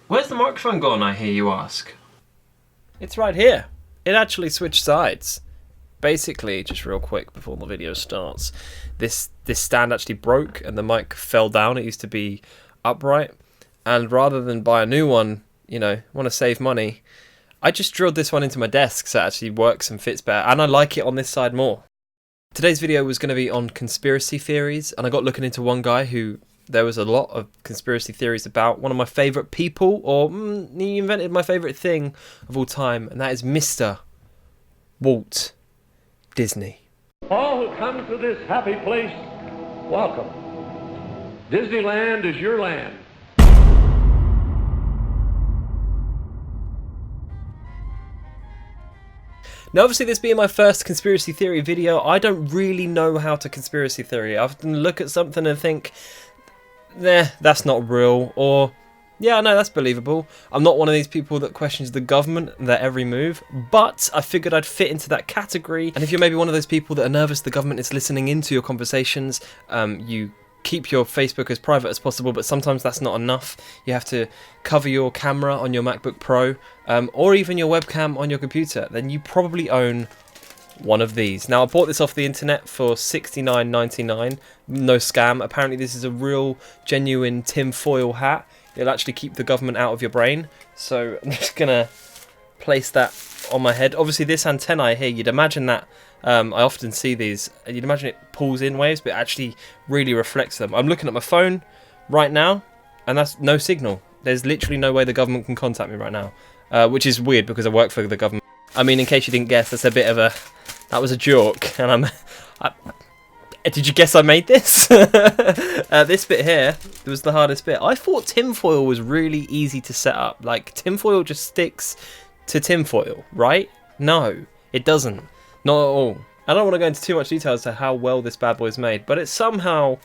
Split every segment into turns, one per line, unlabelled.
Where's the microphone gone, I hear you ask?
It's right here. It actually switched sides. Basically, just real quick before the video starts, this stand actually broke and the mic fell down. It used to be upright, and rather than buy a new one, you know, want to save money, I just drilled this one into my desk so it actually works and fits better, and I like it on this side more. Today's video was going to be on conspiracy theories, and I got looking into one guy who there was a lot of conspiracy theories about. One of my favourite people, or he invented my favourite thing of all time, and that is Mr. Walt Disney.
All who come to this happy place, welcome. Disneyland is your land.
Now, obviously, this being my first conspiracy theory video, I don't really know how to conspiracy theory. I often look at something and think, nah, that's not real, or yeah, no, that's believable. I'm not one of these people that questions the government and their every move, but I figured I'd fit into that category. And if you're maybe one of those people that are nervous the government is listening into your conversations, you keep your Facebook as private as possible, but sometimes that's not enough. You have to cover your camera on your MacBook Pro, or even your webcam on your computer. Then you probably own one of these. Now, I bought this off the internet for $69.99. No scam. Apparently this is a real genuine tinfoil hat. It'll actually keep the government out of your brain. So I'm just gonna place that on my head. Obviously this antennae here, you'd imagine that I often see these, you'd imagine it pulls in waves, but it actually really reflects them. I'm looking at my phone right now, and that's no signal. There's literally no way the government can contact me right now, which is weird because I work for the government. I mean, in case you didn't guess, that's a bit of a, that was a joke, and did you guess I made this? This bit here was the hardest bit. I thought tinfoil was really easy to set up. Like, tinfoil just sticks to tinfoil, right? No, it doesn't. Not at all. I don't want to go into too much detail as to how well this bad boy is made, but it's somehow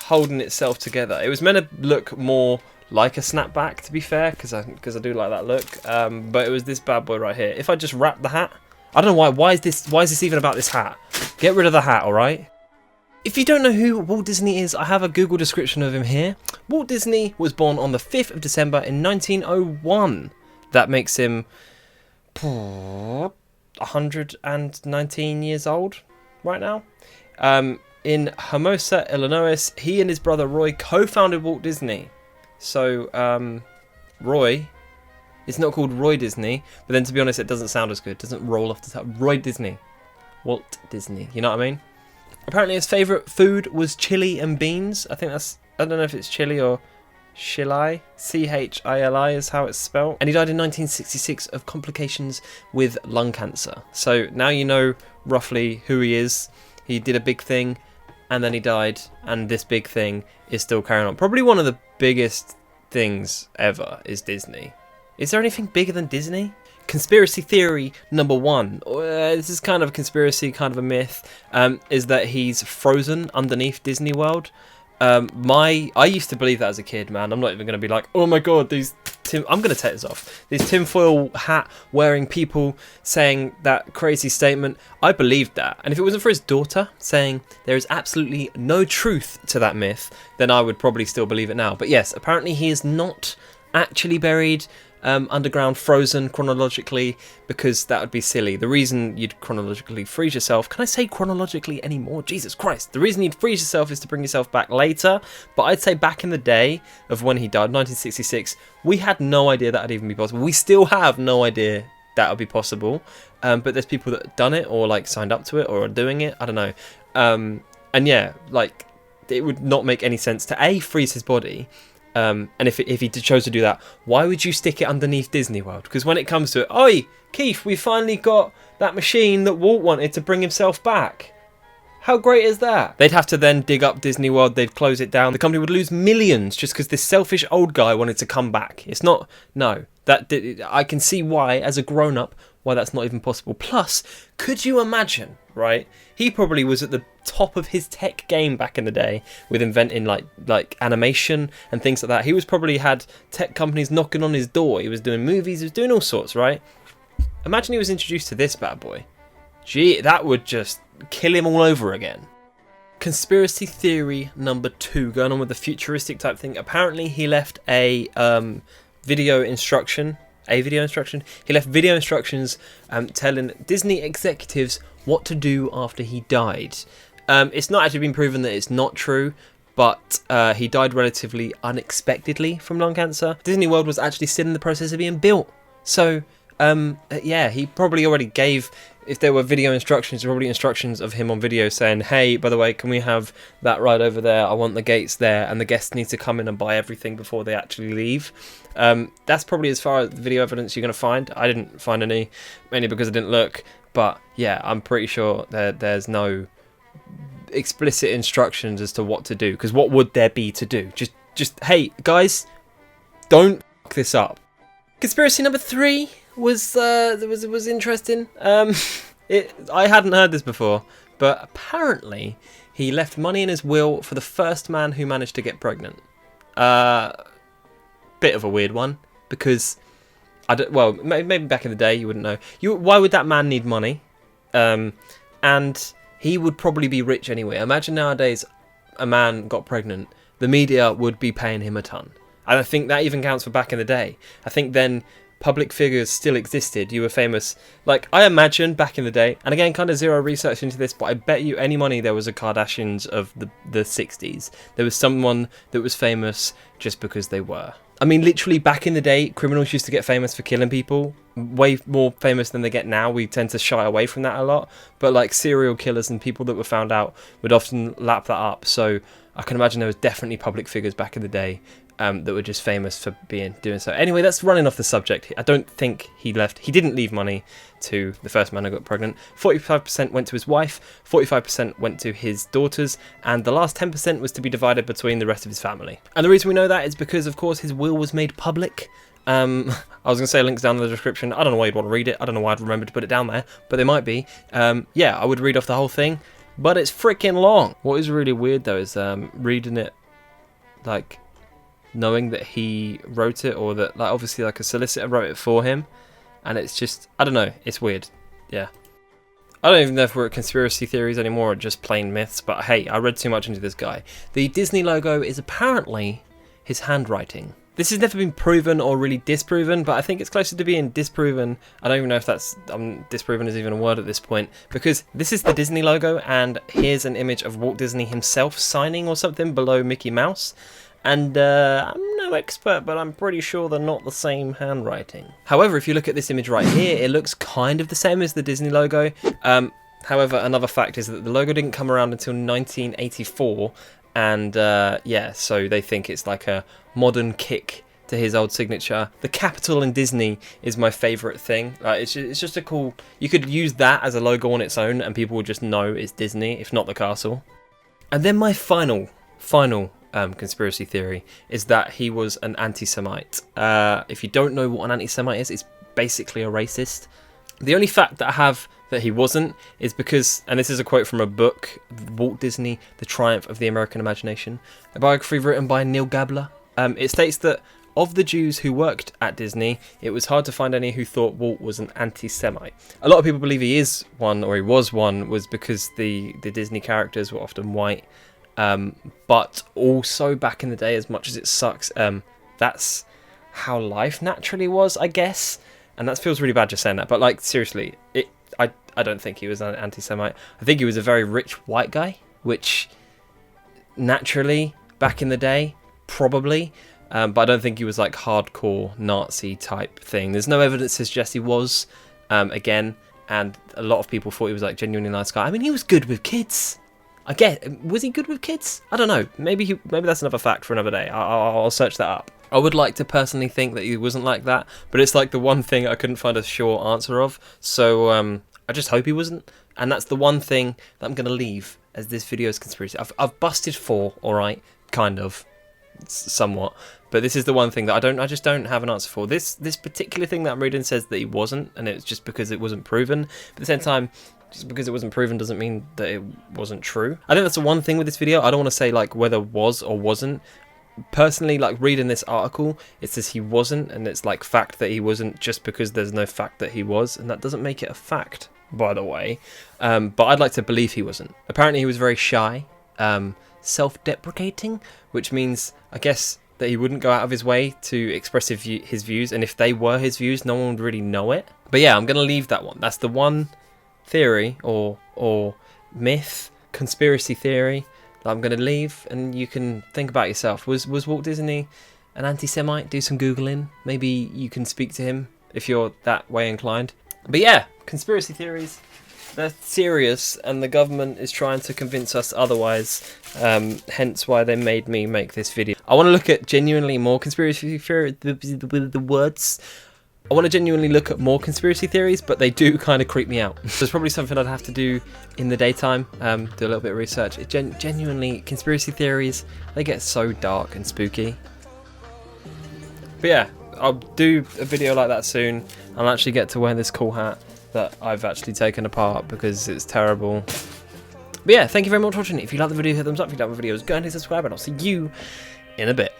holding itself together. It was meant to look more like a snapback, to be fair, because I do like that look. But it was this bad boy right here. If I just wrap the hat, I don't know why. Why is this even about this hat? Get rid of the hat, all right? If you don't know who Walt Disney is, I have a Google description of him here. Walt Disney was born on the 5th of December in 1901. That makes him 119 years old right now. In Hermosa, Illinois, he and his brother Roy co-founded Walt Disney. So Roy, it's not called Roy Disney, but then to be honest, it doesn't sound as good. It doesn't roll off the tongue. Roy Disney, Walt Disney. You know what I mean? Apparently, his favourite food was chili and beans. I don't know if it's chili or Chili, C-H-I-L-I is how it's spelled. And he died in 1966 of complications with lung cancer. So now you know roughly who he is. He did a big thing and then he died, and this big thing is still carrying on. Probably one of the biggest things ever is Disney. Is there anything bigger than Disney? Conspiracy theory number one, this is kind of a conspiracy, kind of a myth, is that he's frozen underneath Disney World. I used to believe that as a kid, man. I'm not even going to be like, oh my god, I'm going to take this off. These tinfoil hat wearing people saying that crazy statement. I believed that. And if it wasn't for his daughter saying there is absolutely no truth to that myth, then I would probably still believe it now. But yes, apparently he is not actually buried underground, frozen chronologically, because that would be silly. The reason you'd chronologically freeze yourself, can I say chronologically anymore? Jesus Christ. The reason you'd freeze yourself is to bring yourself back later, but I'd say back in the day of when he died, 1966, we had no idea that would even be possible. We still have no idea that would be possible, but there's people that have done it, or like signed up to it, or are doing it, I don't know. And yeah, like, it would not make any sense to A, freeze his body, and if he chose to do that, why would you stick it underneath Disney World? Because when it comes to it, oi, Keith, we finally got that machine that Walt wanted to bring himself back. How great is that? They'd have to then dig up Disney World, they'd close it down. The company would lose millions just because this selfish old guy wanted to come back. It's not, no. I can see why, as a grown-up, why that's not even possible. Plus, could you imagine, right? He probably was at the top of his tech game back in the day with inventing like animation and things like that. He was probably had tech companies knocking on his door. He was doing movies, he was doing all sorts, right? Imagine he was introduced to this bad boy. Gee, that would just kill him all over again. Conspiracy theory number 2, going on with the futuristic type thing. Apparently he left a video instruction. He left video instructions telling Disney executives what to do after he died. It's not actually been proven that it's not true, but he died relatively unexpectedly from lung cancer. Disney World was actually still in the process of being built. So, yeah, he probably already gave, if there were video instructions, probably instructions of him on video saying, hey, by the way, can we have that ride over there? I want the gates there, and the guests need to come in and buy everything before they actually leave. That's probably as far as video evidence you're going to find. I didn't find any, mainly because I didn't look. But, yeah, I'm pretty sure there's no explicit instructions as to what to do. Because what would there be to do? Just hey, guys, don't fuck this up. Conspiracy number 3 was interesting. I hadn't heard this before, but apparently he left money in his will for the first man who managed to get pregnant. Bit of a weird one, because maybe back in the day you wouldn't know. Why would that man need money? And he would probably be rich anyway. Imagine nowadays a man got pregnant, the media would be paying him a ton. And I think that even counts for back in the day. I think then public figures still existed. You were famous. Like, I imagine back in the day, and again, kind of zero research into this, but I bet you any money there was a Kardashians of the 60s. There was someone that was famous just because they were. I mean, literally back in the day, criminals used to get famous for killing people. Way more famous than they get now. We tend to shy away from that a lot. But like serial killers and people that were found out would often lap that up. So I can imagine there was definitely public figures back in the day that were just famous for doing so. Anyway, that's running off the subject. I don't think he didn't leave money to the first man who got pregnant. 45% went to his wife, 45% went to his daughters, and the last 10% was to be divided between the rest of his family. And the reason we know that is because, of course, his will was made public. I was going to say links down in the description. I don't know why you'd want to read it. I don't know why I'd remember to put it down there, but they might be. Yeah, I would read off the whole thing, but it's freaking long. What is really weird, though, is reading it, like, knowing that he wrote it, or that, like, obviously, like, a solicitor wrote it for him, and it's just, I don't know, it's weird. Yeah. I don't even know if we're at conspiracy theories anymore or just plain myths, but hey, I read too much into this guy. The Disney logo is apparently his handwriting. This has never been proven or really disproven, but I think it's closer to being disproven. I don't even know if that's disproven is even a word at this point, because this is the Disney logo, and here's an image of Walt Disney himself signing or something below Mickey Mouse. And I'm no expert, but I'm pretty sure they're not the same handwriting. However, if you look at this image right here, it looks kind of the same as the Disney logo. However, another fact is that the logo didn't come around until 1984, and yeah, so they think it's like a modern kick to his old signature. The capital in Disney is my favourite thing. It's just a cool... You could use that as a logo on its own, and people would just know it's Disney, if not the castle. And then my final conspiracy theory is that he was an anti-Semite. If you don't know what an anti-Semite is, it's basically a racist. The only fact that I have that he wasn't is because, and this is a quote from a book, Walt Disney, The Triumph of the American Imagination, a biography written by Neil Gabler. It states that of the Jews who worked at Disney, it was hard to find any who thought Walt was an anti-Semite. A lot of people believe he is one, or he was one, was because the Disney characters were often white. But also back in the day, as much as it sucks, that's how life naturally was, I guess. And that feels really bad just saying that, but like seriously, I don't think he was an anti-Semite. I think he was a very rich white guy, which naturally back in the day, probably. But I don't think he was like hardcore Nazi type thing. There's no evidence to suggest he was, again, and a lot of people thought he was like genuinely nice guy. I mean, he was good with kids. I get, was he good with kids? I don't know. Maybe that's another fact for another day. I'll search that up. I would like to personally think that he wasn't like that, but it's like the one thing I couldn't find a sure answer of. So I just hope he wasn't. And that's the one thing that I'm going to leave as this video's conspiracy. I've busted 4, all right, kind of, somewhat. But this is the one thing that I just don't have an answer for. This particular thing that I'm reading says that he wasn't, and it's just because it wasn't proven. But at the same time, just because it wasn't proven doesn't mean that it wasn't true. I think that's the one thing with this video. I don't want to say like whether was or wasn't. Personally, like reading this article, it says he wasn't, and it's like fact that he wasn't just because there's no fact that he was, and that doesn't make it a fact, by the way. But I'd like to believe he wasn't. Apparently he was very shy, self-deprecating, which means, I guess, that he wouldn't go out of his way to express his views, and if they were his views, no one would really know it. But yeah, I'm going to leave that one. That's the one theory or myth, conspiracy theory that I'm going to leave, and you can think about yourself. Was Walt Disney an anti-Semite? Do some Googling. Maybe you can speak to him if you're that way inclined. But yeah, conspiracy theories, they're serious, and the government is trying to convince us otherwise, hence why they made me make this video. I want to look at genuinely more conspiracy theories, I want to genuinely look at more conspiracy theories, but they do kind of creep me out. So it's probably something I'd have to do in the daytime, do a little bit of research. Genuinely, conspiracy theories, they get so dark and spooky. But yeah, I'll do a video like that soon. I'll actually get to wear this cool hat that I've actually taken apart because it's terrible. But yeah, thank you very much for watching. If you like the video, hit the thumbs up. If you like the videos, go and hit subscribe, and I'll see you in a bit.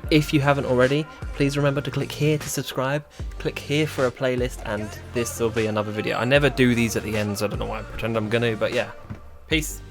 If you haven't already, please remember to click here to subscribe, click here for a playlist, and this will be another video. I never do these at the end, so I don't know why I pretend I'm gonna, but yeah. Peace.